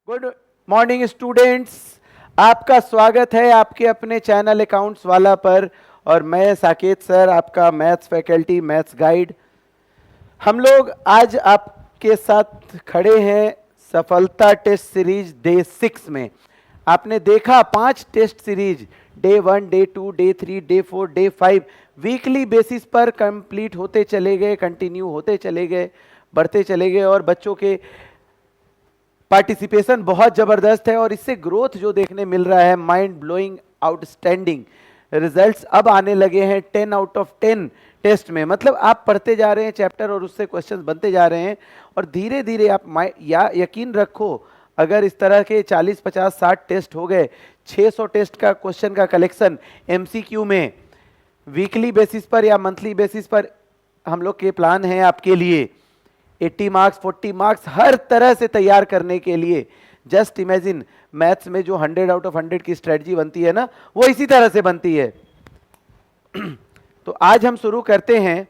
Good morning students, आपका स्वागत है आपके अपने चैनल अकाउंट्स वाला पर। और मैं साकेत सर, आपका मैथ्स फैकल्टी, मैथ्स गाइड। हम लोग आज आपके साथ खड़े हैं सफलता टेस्ट सीरीज डे 6 में। आपने देखा 5 test series, day 1, day 2, day 3, day 4, day 5 weekly basis पर कंप्लीट होते चले गए, कंटिन्यू होते चले गए, बढ़ते चले गए। और बच्चों के पार्टिसिपेशन बहुत जबरदस्त है और इससे ग्रोथ जो देखने मिल रहा है, माइंड ब्लोइंग, आउटस्टैंडिंग रिजल्ट्स अब आने लगे हैं 10 आउट ऑफ 10 टेस्ट में। मतलब आप पढ़ते जा रहे हैं चैप्टर और उससे क्वेश्चंस बनते जा रहे हैं और धीरे धीरे आप यकीन रखो, अगर इस तरह के 40, 50, 60 टेस्ट हो गए, 600 टेस्ट का क्वेश्चन का कलेक्शन एमसीक्यू में वीकली बेसिस पर या मंथली बेसिस पर हम लोग के प्लान है आपके लिए 80 मार्क्स, 40 मार्क्स हर तरह से तैयार करने के लिए। जस्ट इमेजिन, मैथ्स में जो 100 आउट ऑफ 100 की स्ट्रेटजी बनती है ना, वो इसी तरह से बनती है। तो आज हम शुरू करते हैं।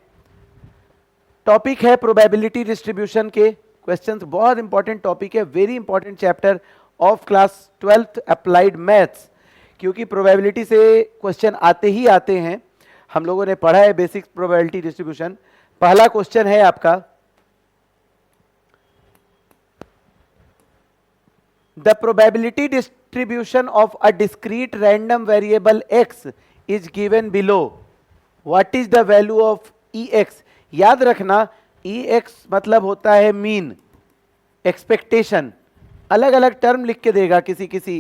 टॉपिक है प्रोबेबिलिटी डिस्ट्रीब्यूशन के क्वेश्चंस। बहुत इंपॉर्टेंट टॉपिक है, very important chapter of class 12th applied maths, क्योंकि प्रोबेबिलिटी से क्वेश्चन आते ही आते हैं। हम लोगों ने पढ़ा है बेसिक प्रोबेबिलिटी डिस्ट्रीब्यूशन। पहला क्वेश्चन है आपका, the probability distribution of a discrete random variable x is given below. What is the value of ex? याद रखना, ex मतलब होता है मीन, एक्सपेक्टेशन। अलग अलग टर्म लिख के देगा किसी किसी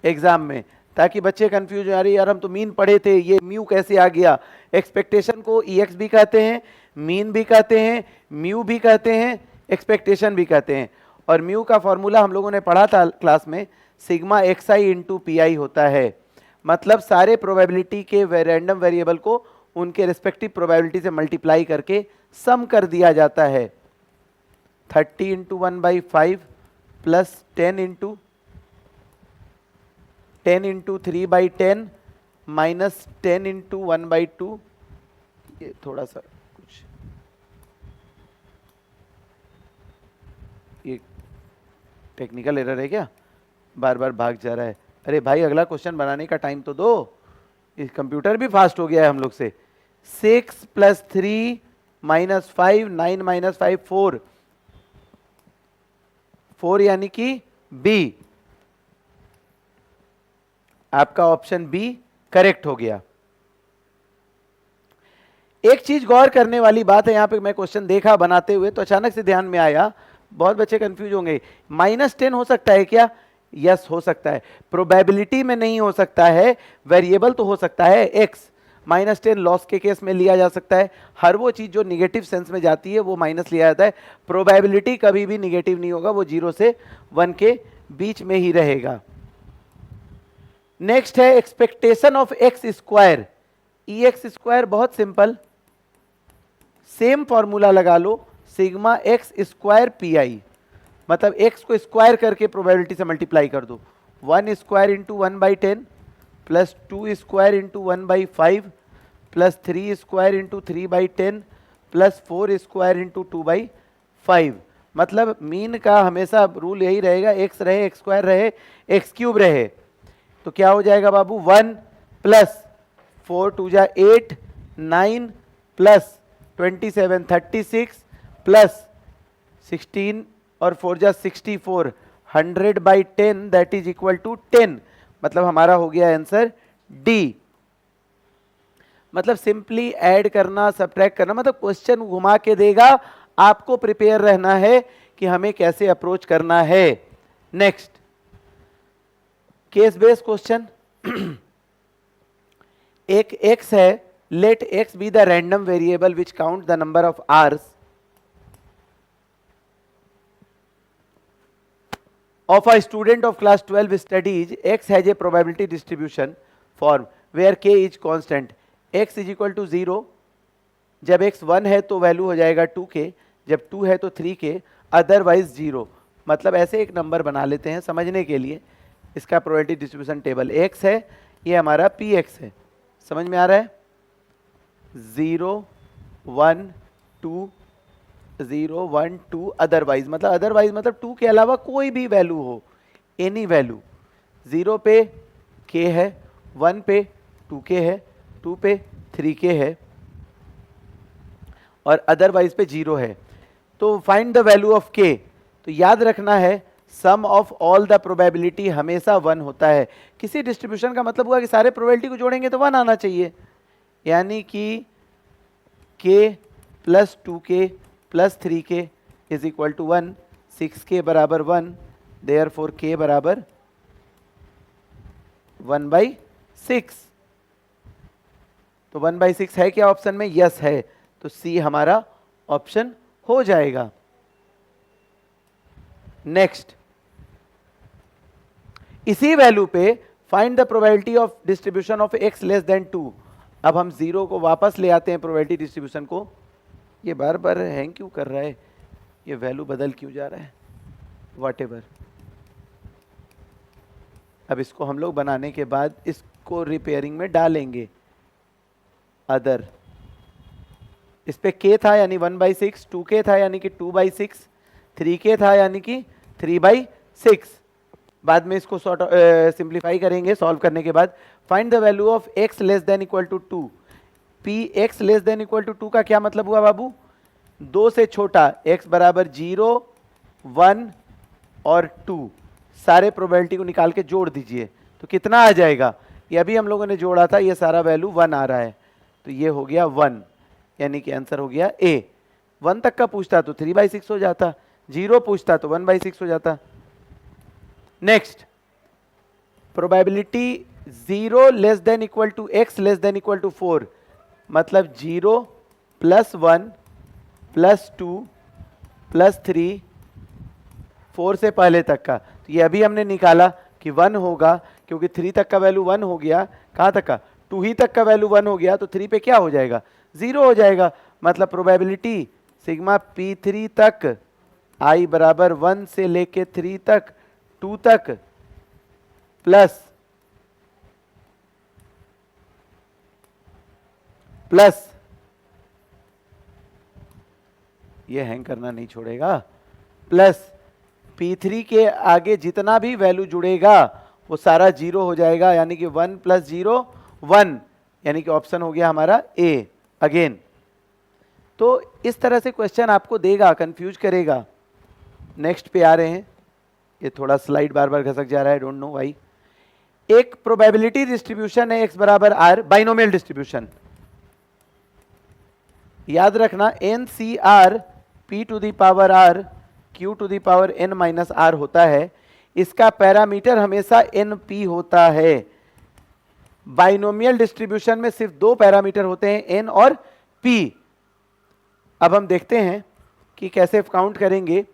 एग्जाम में, ताकि बच्चे कंफ्यूज हो, यार यार हम तो मीन पढ़े थे, ये म्यू कैसे आ गया। एक्सपेक्टेशन को ex भी कहते हैं, मीन भी कहते हैं, म्यू भी कहते हैं, एक्सपेक्टेशन भी कहते हैं। और म्यू का फॉर्मूला हम लोगों ने पढ़ा था क्लास में, sigma x I into P I होता है। मतलब सारे प्रोबेबिलिटी के रैंडम वेरिएबल को उनके रिस्पेक्टिव प्रोबेबिलिटी से मल्टीप्लाई करके सम कर दिया जाता है। 30 into 1/5 plus 10 into 3/10 minus 10 into 1/2। ये थोड़ा सा कुछ ये टेक्निकल एरर है क्या, बार बार भाग जा रहा है। अरे भाई, अगला क्वेश्चन बनाने का टाइम तो दो, इस कंप्यूटर भी फास्ट हो गया है हम लोग से। 6 प्लस 3 माइनस 5, 9 माइनस 5 4, 4 यानी कि बी। आपका ऑप्शन बी करेक्ट हो गया। एक चीज गौर करने वाली बात है, यहां पे मैं क्वेश्चन देखा बनाते हुए तो अचानक से ध्यान में आया, बहुत बच्चे कंफ्यूज होंगे, -10 हो सकता है क्या? यस, हो सकता है। प्रोबेबिलिटी में नहीं हो सकता है, वेरिएबल तो हो सकता है एक्स। -10 लॉस के केस में लिया जा सकता है। हर वो चीज जो निगेटिव सेंस में जाती है वो माइनस लिया जाता है। प्रोबेबिलिटी कभी भी निगेटिव नहीं होगा, वो 0 से 1 के बीच में ही रहेगा। नेक्स्ट है expectation of x square. E x square बहुत सिंपल, सेम फॉर्मूला लगा लो, sigma x square p i. मतलब एक्स को स्क्वायर करके प्रोबेबिलिटी से मल्टीप्लाई कर दो। 1 square into 1/10 plus 2 square into 1/5 plus 3 square into 3/10 plus 4 square into 2/5। मतलब मीन का हमेशा रूल यही रहेगा, एक्स रहे, एक्स स्क्वायर रहे, एक्स क्यूब रहे। तो क्या हो जाएगा बाबू, 1 प्लस 4 2 जा 8, 9 प्लस 27 36 प्लस 16 और 4 जा 64, 100/10 दैट इज इक्वल टू 10। मतलब हमारा हो गया आंसर डी। मतलब सिंपली ऐड करना, सब्ट्रैक्ट करना, मतलब क्वेश्चन घुमा के देगा, आपको प्रिपेयर रहना है कि हमें कैसे अप्रोच करना है। Next case based question. एक एक्स है, let x be the random variable which counts the number of hours of a student of class 12 studies. X has a probability distribution form where k is constant. X is equal to 0. जब x 1 है तो value हो जाएगा 2k, जब 2 है तो 3k, otherwise 0। मतलब ऐसे एक नंबर बना लेते हैं समझने के लिए। इसका प्रोबेबिलिटी डिस्ट्रीब्यूशन टेबल x है, ये हमारा px है। समझ में आ रहा है? 0 1 2 0 1 2 अदरवाइज, मतलब अदरवाइज मतलब 2 के अलावा कोई भी वैल्यू हो, एनी वैल्यू। 0 पे k है, 1 पे 2k है, 2 पे 3k है और अदरवाइज पे 0 है। तो find the value of k। तो याद रखना है सम ऑफ ऑल द प्रोबेबिलिटी हमेशा 1 होता है। किसी डिस्ट्रीब्यूशन का मतलब हुआ कि सारे प्रोबेबिलिटी को जोड़ेंगे तो 1 आना चाहिए, यानी कि k plus 2k plus 3k is equal to 1, 6k बराबर 1, देयरफॉर k बराबर 1/6। तो 1/6 है क्या ऑप्शन में? यस है, तो सी हमारा ऑप्शन हो जाएगा। नेक्स्ट, इसी वैल्यू पे find the probability of distribution of x less then 2। अब हम 0 को वापस ले आते हैं प्रोबेबिलिटी डिस्ट्रीब्यूशन को। ये बार बार हैंग क्यों कर रहा है, ये वैल्यू बदल क्यों जा रहा है, व्हाटएवर। अब इसको हम लोग बनाने के बाद इसको रिपेयरिंग में डालेंगे। अदर, इस पे k था यानी 1/6, 2k था यानी कि 2/6, 3k था यानी कि 3/6। बाद में इसको सिंप्लीफाई करेंगे सॉल्व करने के बाद। Find the value of x less than equal to 2। P x less than equal to 2 का क्या मतलब हुआ बाबू? 2 से छोटा, x बराबर 0 1 और 2, सारे प्रोबेबिलिटी को निकाल के जोड़ दीजिए तो कितना आ जाएगा? ये अभी हम लोगों ने जोड़ा था, ये सारा वैल्यू 1 आ रहा है, तो ये हो गया 1, यानी कि आंसर हो गया ए। 1 तक का पूछता तो 3/6 हो जाता, 0 पूछता तो 1/6 हो जाता। Next, probability 0 less than equal to x less than equal to 4, मतलब 0 प्लस 1 प्लस 2 प्लस 3, 4 से पहले तक का। तो ये अभी हमने निकाला कि 1 होगा, क्योंकि 3 तक का वैल्यू 1 हो गया। कहाँ तक का? 2 ही तक का वैल्यू 1 हो गया, तो 3 पे क्या हो जाएगा? 0 हो जाएगा। मतलब प्रोबेबिलिटी सिग्मा p3 तक i बराबर 1 से लेके 3 तक, 2 तक प्लस ये हैंग करना नहीं छोड़ेगा, प्लस P3 के आगे जितना भी वैल्यू जुड़ेगा वो सारा 0 हो जाएगा, यानी कि 1 + 0 1, यानी कि ऑप्शन हो गया हमारा ए अगेन। तो इस तरह से क्वेश्चन आपको देगा, कंफ्यूज करेगा। नेक्स्ट पे आ रहे हैं, ये थोड़ा स्लाइड बार बार घसक जा रहा है, डोंट नो व्हाई। एक प्रोबेबिलिटी डिस्ट्रीब्यूशन है x बराबर r, बाइनोमियल डिस्ट्रीब्यूशन। याद रखना NCR p to the power r q to the power n minus r होता है। इसका पैरामीटर हमेशा NP होता है। बाइनोमियल डिस्ट्रीब्यूशन में सिर्फ 2 पैरामीटर होते हैं, n और p। अब हम देखते हैं कि कैसे काउंट करेंगे।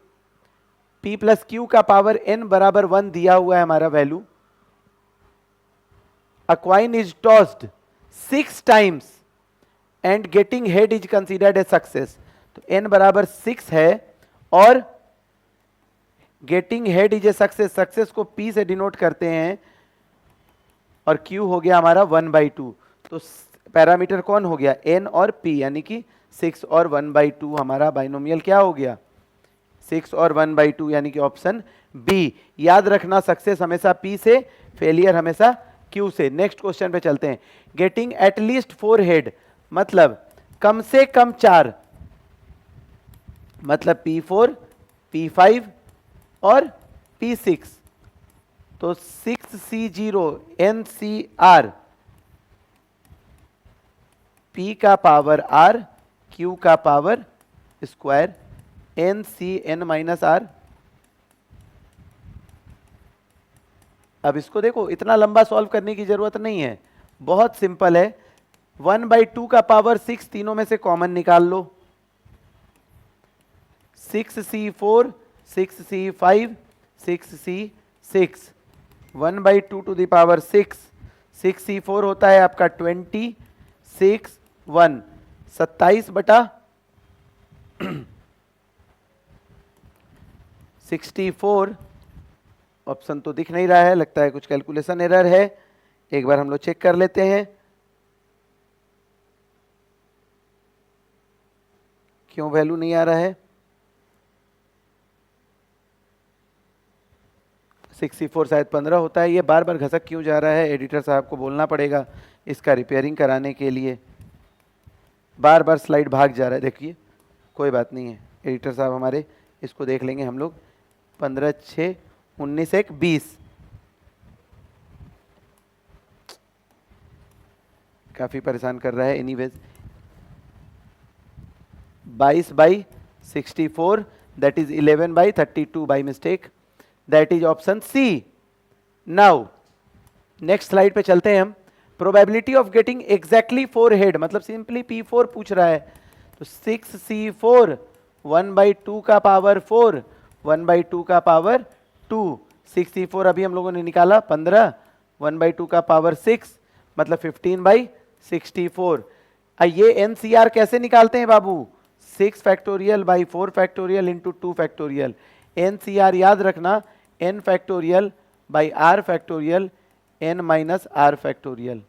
p प्लस क्यू का पावर n बराबर 1 दिया हुआ है हमारा value. A coin is tossed 6 times and getting head is considered a success। तो n बराबर 6 है और getting head is a success, success को p से डिनोट करते हैं और q हो गया हमारा 1/2। तो पैरामीटर कौन हो गया? n और p, यानी कि 6 और 1/2 हमारा बाइनोमियल क्या हो गया? 6 और 1/2, यानी कि ऑप्शन बी। याद रखना सक्सेस हमेशा p से, फेलियर हमेशा q से। नेक्स्ट क्वेश्चन पे चलते हैं। गेटिंग एटलीस्ट 4 हेड, मतलब कम से कम 4, मतलब P4 P5 और P6। तो 6C0 NCR, P का पावर R, Q का power square, NCN minus R। अब इसको देखो, इतना लंबा सॉल्व करने की जरूरत नहीं है, बहुत सिंपल है। 1/2 का पावर 6 तीनों में से कॉमन निकाल लो। 6C4 6C5 6C6, 1/2 to the power 6, 6C4 होता है आपका 20, 6 1 27 बटा 64। ऑप्शन तो दिख नहीं रहा है, लगता है कुछ कैलकुलेशन एरर है। एक बार हम लोग चेक कर लेते हैं क्यों वैल्यू नहीं आ रहा है। 64 शायद 15 होता है। ये बार बार घसक क्यों जा रहा है, एडिटर साहब को बोलना पड़ेगा इसका रिपेयरिंग कराने के लिए। बार बार स्लाइड भाग जा रहा है, देखिए कोई बात नहीं है, एडिटर साहब हमारे इसको देख लेंगे हम लोग। 15 6 19 1 20, काफी परेशान कर रहा है। Anyways 22/64, that is 11/32 by mistake, that is option C. Now next slide पे चलते हैं हम। probability of getting exactly 4 head, मतलब सिंपली P4 पूछ रहा है, तो 6C4 1/2 का पावर 4 1/2 का पावर 2, 6C4 अभी हम लोगों ने निकाला 15, 1/2 का पावर 6 मतलब 15/64। ये NCR कैसे निकालते हैं बाबू, 6 factorial by 4 factorial into 2 factorial. NCR याद रखना n factorial by r factorial n minus r factorial.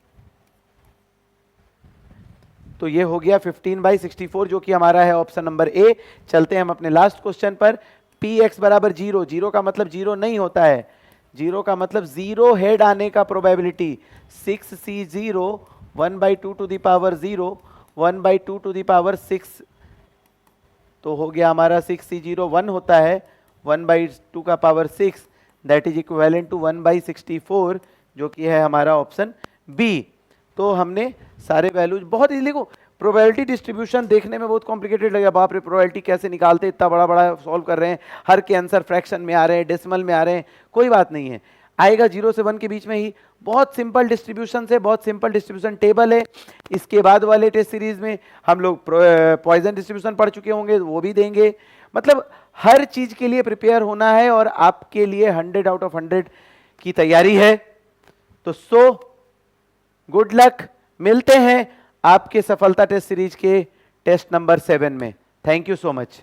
तो ये हो गया 15/64 जो कि हमारा है ऑप्शन नंबर ए। चलते हैं हम अपने लास्ट क्वेश्चन पर। px बराबर 0, 0 का मतलब 0 नहीं होता है, 0 का मतलब 0 हेड आने का probability 6C0 1/2 to the power 0 1/2 to the power 6, तो हो गया हमारा 6C0 1 होता है 1/2 का power 6, that is equivalent to 1/64 जो कि है हमारा ऑप्शन बी। तो हमने सारे वैल्यूज बहुत इजीली को, प्रोबेबिलिटी डिस्ट्रीब्यूशन देखने में बहुत कॉम्प्लिकेटेड लगेगा, बाप रे प्रोबेबिलिटी कैसे निकालते, इतना बड़ा बड़ा सॉल्व कर रहे हैं, हर के आंसर फ्रैक्शन में आ रहे हैं, डेसिमल में आ रहे हैं, कोई बात नहीं है, आएगा 0 से 1 के बीच में ही। बहुत सिंपल डिस्ट्रीब्यूशन से, बहुत सिंपल डिस्ट्रीब्यूशन टेबल है। इसके बाद वाले टेस्ट सीरीज में हम लोग पॉइजन डिस्ट्रीब्यूशन पढ़ चुके होंगे, वो भी देंगे। मतलब हर चीज के लिए प्रिपेयर होना है और आपके लिए 100 आउट ऑफ 100 की तैयारी है। तो गुड लक, मिलते हैं आपके सफलता टेस्ट सीरीज के टेस्ट नंबर 7 में। Thank you so much.